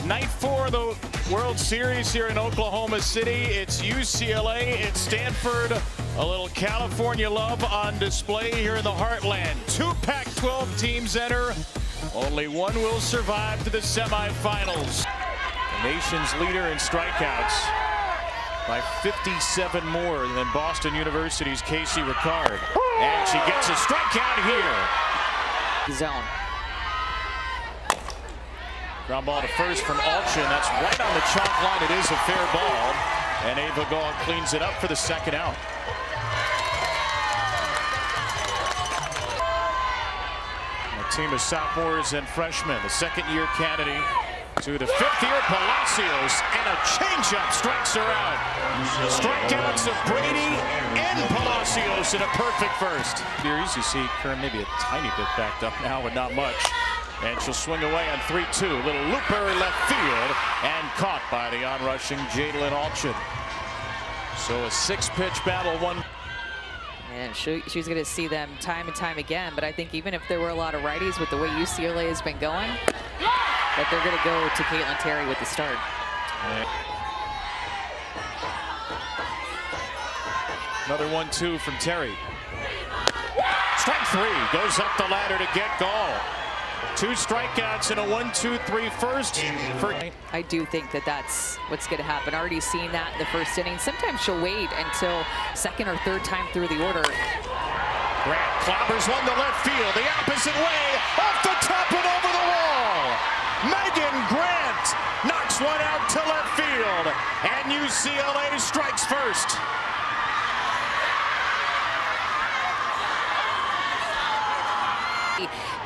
Night 4 of the World Series here in Oklahoma City. It's UCLA, it's Stanford. A little California love on display here in the heartland. 2 Pac-12 teams enter. Only one will survive to the semifinals. The nation's leader in strikeouts by 57 more than Boston University's Casey Ricard. And she gets a strikeout here. Zone. Ground ball to first from Alchin. That's right on the chalk line. It is a fair ball. And Ava Gall cleans it up for the second out. A team of sophomores and freshmen. The second-year Kennedy to the fifth-year Palacios. And a changeup strikes her out. The strikeouts of Brady and Palacios in a perfect first. Series, you see Kern maybe a tiny bit backed up now, but not much. And she'll swing away on 3-2. Little looper left field and caught by the on-rushing Jadalyn Alchin. So a 6-pitch battle, one. And she's going to see them time and time again. But I think even if there were a lot of righties with the way UCLA has been going, that they're going to go to Caitlin Terry with the start. Another 1-2 from Terry. Strike 3 goes up the ladder to get Gall. 2 strikeouts and a 1-2-3 first. I do think that that's what's going to happen. Already seen that in the first inning. Sometimes she'll wait until second or third time through the order. Grant clobbers one to left field, the opposite way, off the top and over the wall. Megan Grant knocks one out to left field, and UCLA strikes first.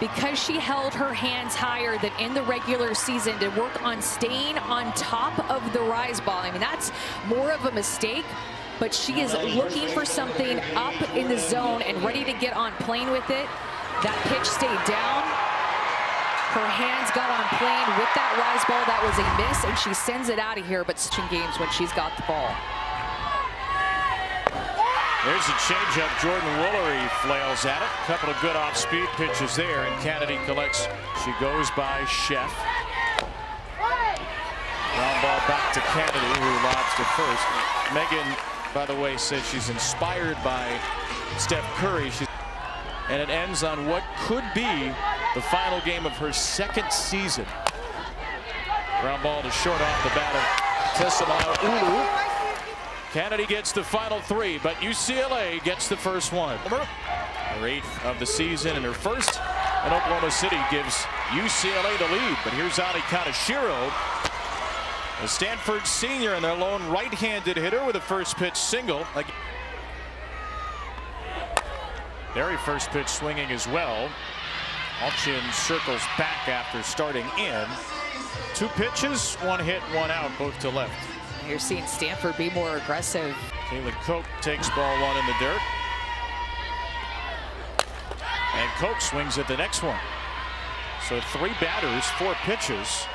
Because she held her hands higher than in the regular season to work on staying on top of the rise ball. I mean, that's more of a mistake, but she is looking for something up in the zone and ready to get on plane with it. That pitch stayed down. Her hands got on plane with that rise ball. That was a miss, and she sends it out of here, but switching games when she's got the ball. There's a changeup. Jordan Woolery flails at it. A couple of good off-speed pitches there, and Kennedy collects. She goes by Chef. Ground ball back to Kennedy, who lobs to first. Megan, by the way, says she's inspired by Steph Curry. And it ends on what could be the final game of her second season. Ground ball to short off the bat of Tessamaya Ulu. Kennedy gets the final 3, but UCLA gets the first one. Her 8th of the season, and her first in Oklahoma City gives UCLA the lead. But here's Ali Kaneshiro, a Stanford senior and their lone right-handed hitter with a first pitch single. Very first pitch swinging as well. Alchin circles back after starting in. 2 pitches, 1 hit, 1 out, both to left. You're seeing Stanford be more aggressive. Kaylin Koch takes ball 1 in the dirt. And Koch swings at the next one. So 3 batters, 4 pitches,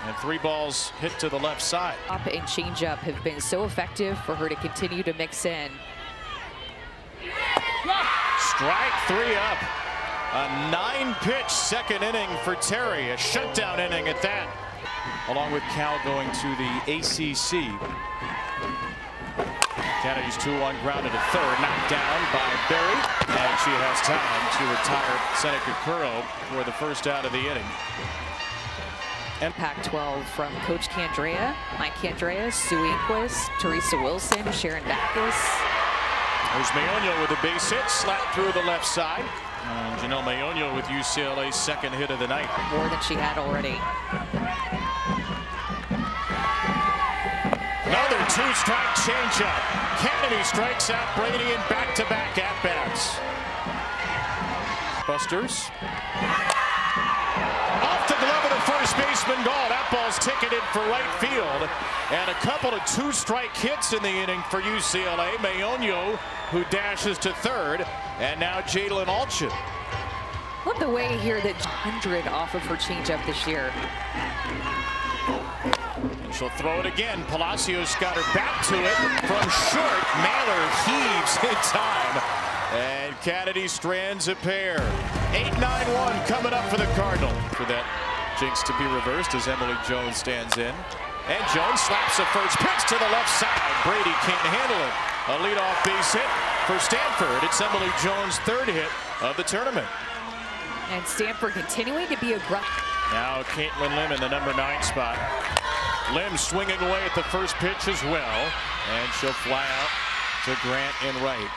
and 3 balls hit to the left side. Up and changeup have been so effective for her to continue to mix in. Strike 3 up. A 9-pitch second inning for Terry. A shutdown inning at that. Along with Cal going to the ACC. Kennedy's 2-1 grounded to third, knocked down by Berry, and she has time to retire Seneca Curro for the first out of the inning. And Pac-12 from Coach Candrea, Mike Candrea, Sue Inquist, Teresa Wilson, Sharon Backus. There's Mayoño with a base hit, slapped through the left side. And Janelle Mayoño with UCLA's second hit of the night. More than she had already. Another 2-strike changeup. Kennedy strikes out Brady in back-to-back at-bats. Busters. Off the glove of the first baseman Gall. That ball's ticketed for right field. And a couple of 2-strike hits in the inning for UCLA. Mayoño, who dashes to third. And now Jadalyn Alchin. Love the way here that 100 off of her changeup this year. And she'll throw it again. Palacios got her back to it from short. Mailer heaves in time. And Kennedy strands a pair. 8-9-1 coming up for the Cardinal. For that Jinx to be reversed as Emily Jones stands in. And Jones slaps a first pitch to the left side. Brady can't handle it. A leadoff base hit for Stanford. It's Emily Jones' third hit of the tournament. And Stanford continuing to be aggressive. Now Caitlin Lim in the number 9 spot. Lim swinging away at the first pitch as well. And she'll fly out to Grant in right.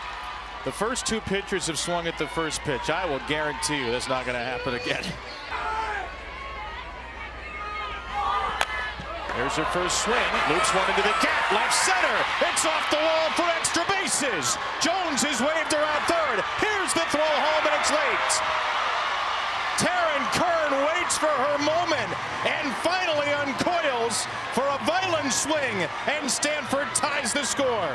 The first 2 pitchers have swung at the first pitch. I will guarantee you that's not going to happen again. There's her first swing. Loops one into the gap. Left center. It's off the wall for extra bases. Jones is waved around third. Here's the throw home, and it's late. Taryn Kern waits for her moment and finally uncoils for a violent swing, and Stanford ties the score.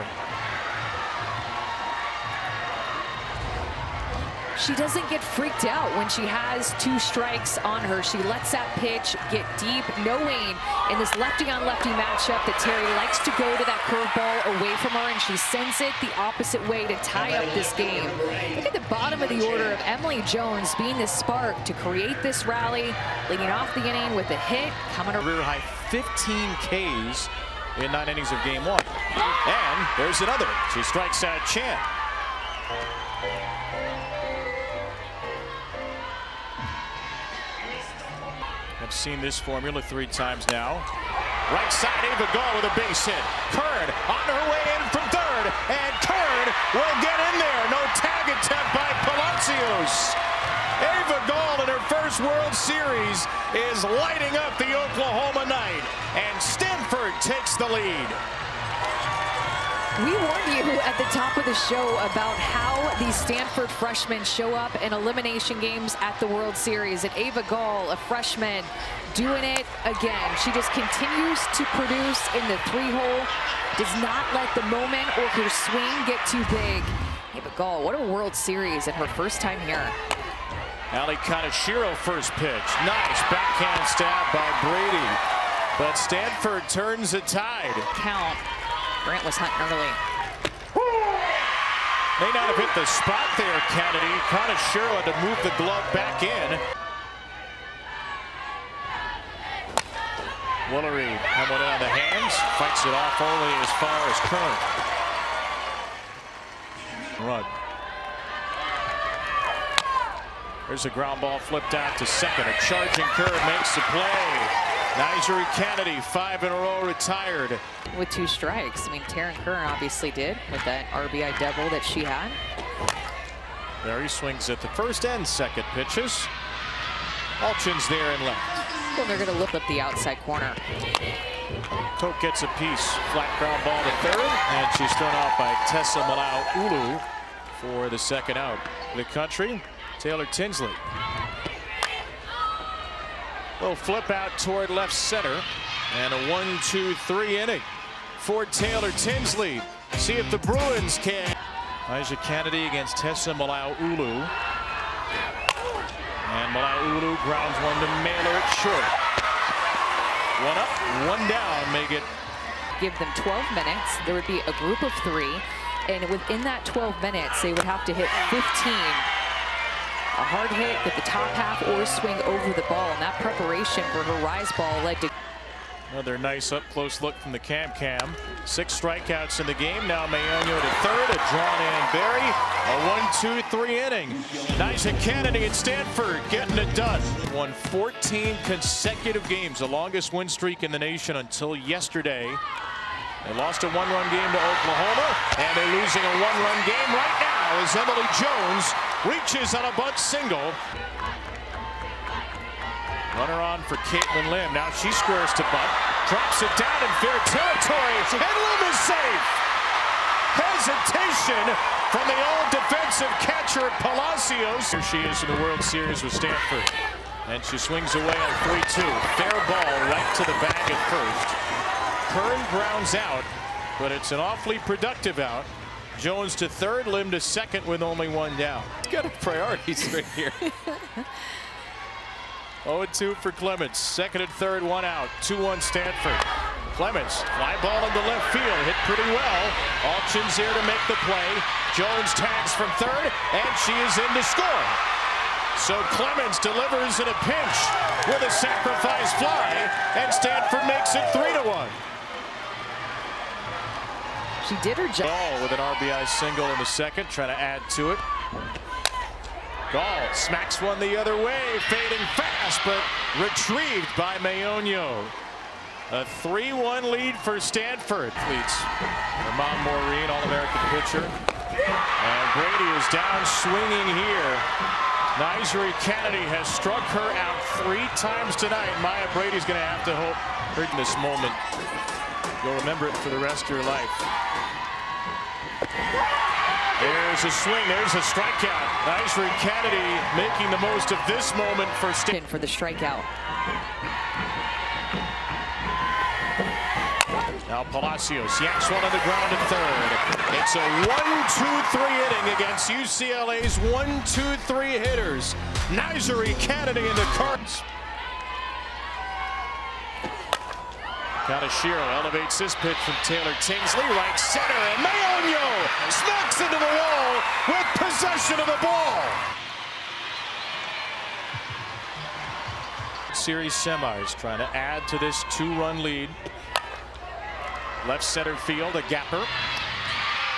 She doesn't get freaked out when she has 2 strikes on her. She lets that pitch get deep, knowing in this lefty-on-lefty matchup that Terry likes to go to that curveball away from her, and she sends it the opposite way to tie up this game. Look at the bottom of the order of Emily Jones being the spark to create this rally, leading off the inning with a hit. Coming Career high 15 Ks in 9 innings of game 1. And there's another. She strikes out Chan. I've seen this formula 3 times now. Right side, Ava Gall with a base hit. Kern on her way in from third, and Kern will get in there. No tag attempt by Palacios. Ava Gall in her first World Series is lighting up the Oklahoma night, and Stanford takes the lead. We warned you at the top of the show about how these Stanford freshmen show up in elimination games at the World Series. And Ava Gall, a freshman, doing it again. She just continues to produce in the 3-hole, does not let the moment or her swing get too big. Ava Gall, what a World Series in her first time here. Ali Kaneshiro first pitch. Nice backhand stab by Brady. But Stanford turns the tide. Count. Grant was hunting early. May not have hit the spot there, Kennedy. Kaneshiro had to move the glove back in. Woolery coming in on the hands. Fights it off only as far as Kern. Run. There's a ground ball flipped out to second. A charging Kern makes the play. Nyjeri Kennedy, 5 in a row, retired. With 2 strikes. I mean, Taryn Kern obviously did with that RBI double that she had. There he swings at the first and second pitches. Alchin's there and left. Well, they're going to look up the outside corner. Koch gets a piece. Flat ground ball to third, and she's thrown out by Tessa Malau-Ulu for the second out. The country, Taylor Tinsley. Little flip out toward left center, and a 1-2-3 inning for Taylor Tinsley. See if the Bruins can. Nyjeri Kennedy against Tessa Malau-Ulu. And Malau-Ulu grounds one to Mailer at short. 1 up, 1 down, make it. Give them 12 minutes. There would be a group of 3, and within that 12 minutes, they would have to hit 15. A hard hit with the top half or swing over the ball, and that preparation for her rise ball led to another nice up-close look from the Cam. 6 strikeouts in the game. Now Mayonio to third, a drawn-in Berry. A 1-2-3 inning. Nyjeri Kennedy at Stanford getting it done. Won 14 consecutive games, the longest win streak in the nation until yesterday. They lost a 1-run game to Oklahoma, and they're losing a 1-run game right now as Emily Jones reaches on a bunt single. Runner on for Caitlin Lim. Now she squares to bunt, drops it down in fair territory, and Lim is safe. Hesitation from the all-defensive catcher Palacios. Here she is in the World Series with Stanford, and she swings away on 3-2. Fair ball right to the bag at first. Kern grounds out, but it's an awfully productive out. Jones to third, Lim to second with only 1 down. Got priorities right here. 0-2 for Clements. Second and third, 1 out. 2-1 Stanford. Clements, fly ball into left field, hit pretty well. Alchin's here to make the play. Jones tags from third, and she is in to score. So Clemens delivers in a pinch with a sacrifice fly, and Stanford makes it 3-1. She did her job. Gall with an RBI single in the second, trying to add to it. Gall smacks one the other way, fading fast, but retrieved by Mayonio. A 3-1 lead for Stanford. Leads Ramon Maureen, All-American pitcher. And Brady is down swinging here. Nyjeri Kennedy has struck her out 3 times tonight. Maya Brady's going to have to hope in this moment. You'll remember it for the rest of your life. There's a swing. There's a strikeout. Nyjeri Kennedy making the most of this moment for Stanford. For the strikeout. Now Palacios yanks one on the ground at third. It's a 1-2-3 inning against UCLA's 1-2-3 hitters. Nyjeri Kennedy in the Cards. Kaneshiro elevates this pitch from Taylor Tinsley, right center, and Mayonio smacks into the wall with possession of the ball. Series semis trying to add to this 2-run lead. Left center field, a gapper.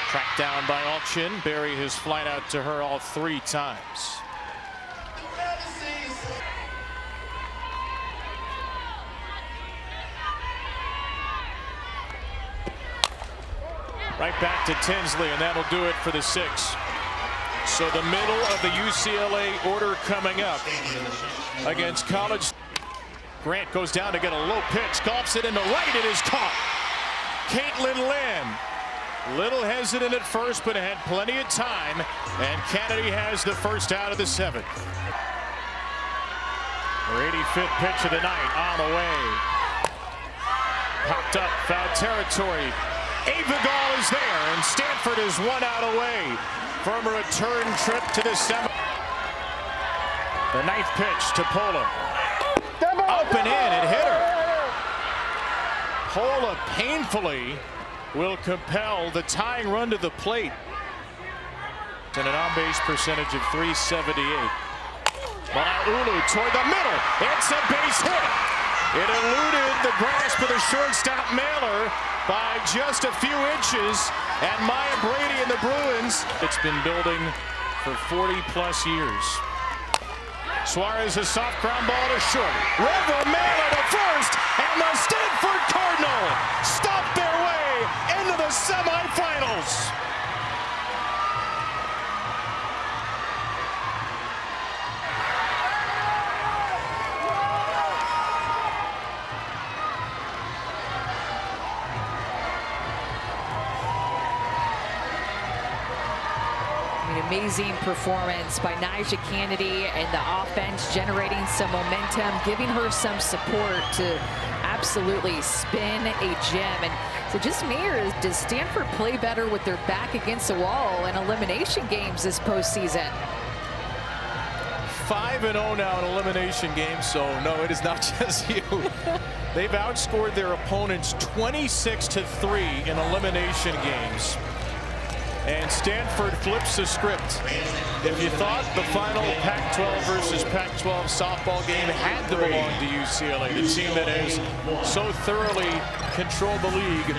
Tracked down by Alchin. Barry has flied out to her all 3 times. Right back to Tinsley, and that'll do it for the 6. So the middle of the UCLA order coming up against College. Grant goes down to get a low pitch, golfs it into right, it is caught. Caitlin Lynn, little hesitant at first, but had plenty of time, and Kennedy has the first out of the 7th. Her 85th pitch of the night on the way. Popped up, foul territory. Ava Gall is there, and Stanford is 1 out away from a return trip to the semi. The 9th pitch to Pola. Up and in, it hit her. Pola painfully will compel the tying run to the plate. And an on-base percentage of .378. Malaulu toward the middle. It's a base hit. It eluded the grasp of the shortstop Mailer by just a few inches. And Maya Brady and the Bruins, it's been building for 40-plus years. Suarez, a soft ground ball to short. River Mailer to first, and the Stanford Cardinal stop their way into the semifinals. Amazing performance by Nyjeri Kennedy, and the offense generating some momentum, giving her some support to absolutely spin a gem. And so just Mayor, does Stanford play better with their back against the wall in elimination games this postseason? 5-0 now in elimination games, so no, it is not just you. They've outscored their opponents 26-3 in elimination games. And Stanford flips the script. If you thought the final Pac-12 versus Pac-12 softball game had to belong to UCLA, the team that has so thoroughly controlled the league